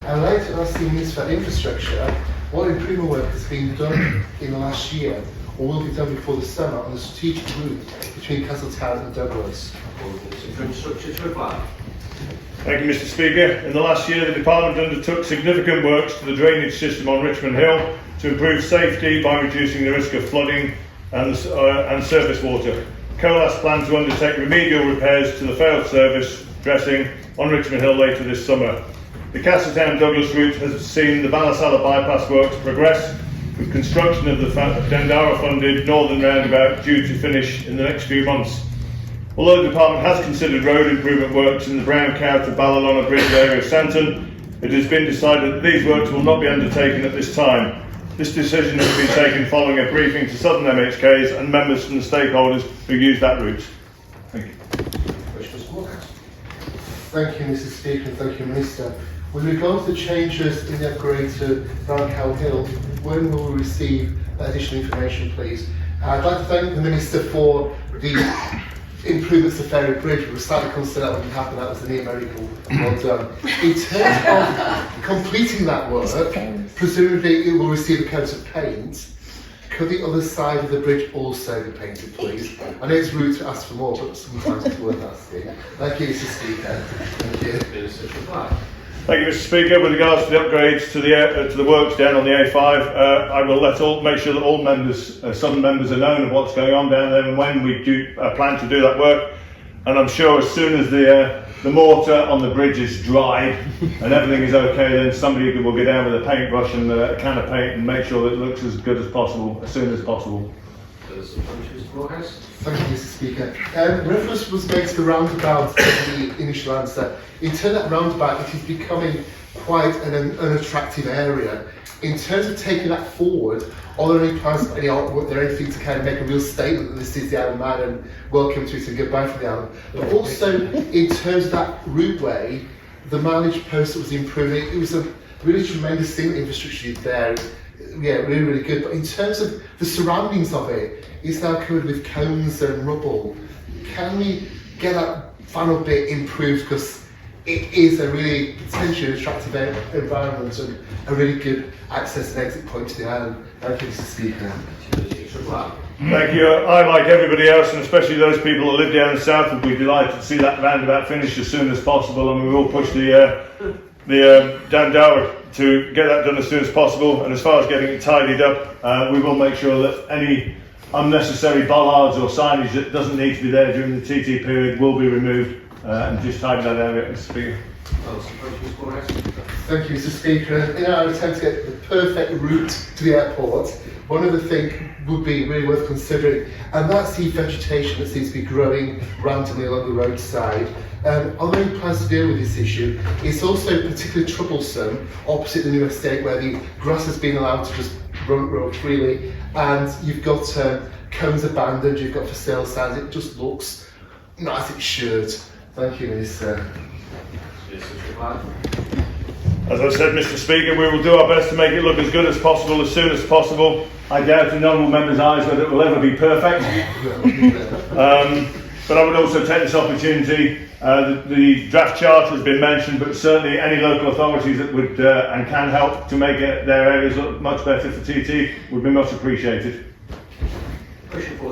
I'd like to ask the Minister for Infrastructure what improvement work has been done in the last year or will be done before the summer on the strategic route between Castletown and Douglas. Infrastructure to reply. Thank you, Mr. Speaker. In the last year, the Department undertook significant works to the drainage system on Richmond Hill to improve safety by reducing the risk of flooding and surface water. COLAS plans to undertake remedial repairs to the failed service dressing on Richmond Hill later this summer. The Castletown and Douglas route has seen the Ballasalla bypass works progress, with construction of the Dandara-funded northern roundabout due to finish in the next few months. Although the department has considered road improvement works in the Brown Cow to Ballalona Bridge area of Santon, it has been decided that these works will not be undertaken at this time. This decision has been taken following a briefing to Southern MHKs and members from the stakeholders who use that route. Thank you. Thank you, Mr. Speaker, and thank you, Minister. With regard to the changes in the upgrade to Brown Cow Hill, when will we receive additional information, please? I'd like to thank the Minister for the improvements to Ferry Bridge. We were slightly concerned that wouldn't happen. That was a near miracle. Well done. In terms of completing that work, presumably it will receive a coat of paint. Could the other side of the bridge also be painted, please? I know it's rude to ask for more, but sometimes it's worth asking. Thank you, Mr. Speaker. Thank you. Minister to reply. Thank you, Mr. Speaker. With regards to the upgrades to the works down on the A5, I will make sure that all members, Southern members, are known of what's going on down there and when we do plan to do that work. And I'm sure as soon as the mortar on the bridge is dry and everything is okay, then somebody will get down with a paintbrush and a can of paint and make sure that it looks as good as possible, as soon as possible. Moorhouse. Thank you, Mr. Speaker. Reference was made to the roundabout in the initial answer. In terms of that roundabout, it is becoming quite an unattractive area. In terms of taking that forward, are there any plans, anything to kind of make a real statement that this is the Island Man and welcome to it and goodbye from the island? But also, in terms of that routeway, the mileage post that was improving, it was a really tremendous thing, the infrastructure is there. Yeah, really, really good. But in terms of the surroundings of it, it's now covered with cones and rubble. Can we get that final bit improved? Because it is a really potentially attractive environment and a really good access and exit point to the island. Thank you, Mr. Speaker. Thank you. I, like everybody else, and especially those people that live down the south, would be delighted to see that roundabout finished as soon as possible, and we will push the Dandara to get that done as soon as possible. And as far as getting it tidied up, we will make sure that any unnecessary bollards or signage that doesn't need to be there during the TT period will be removed and just tidy that area, Mr. Speaker. Thank you, Mr. Speaker. In our attempt to get the perfect route to the airport, one other thing would be really worth considering, and that's the vegetation that seems to be growing randomly along the roadside. Are there any plans to deal with this issue? It's also particularly troublesome opposite the new estate where the grass has been allowed to just grow freely, and you've got cones abandoned, you've got for sale signs. It just looks not as it should. Thank you, Minister. As I said, Mr. Speaker, we will do our best to make it look as good as possible as soon as possible. I doubt in honourable members' eyes whether it will ever be perfect. But I would also take this opportunity, the draft charter has been mentioned, but certainly any local authorities that would and can help to make their areas look much better for TT would be much appreciated. Question 4.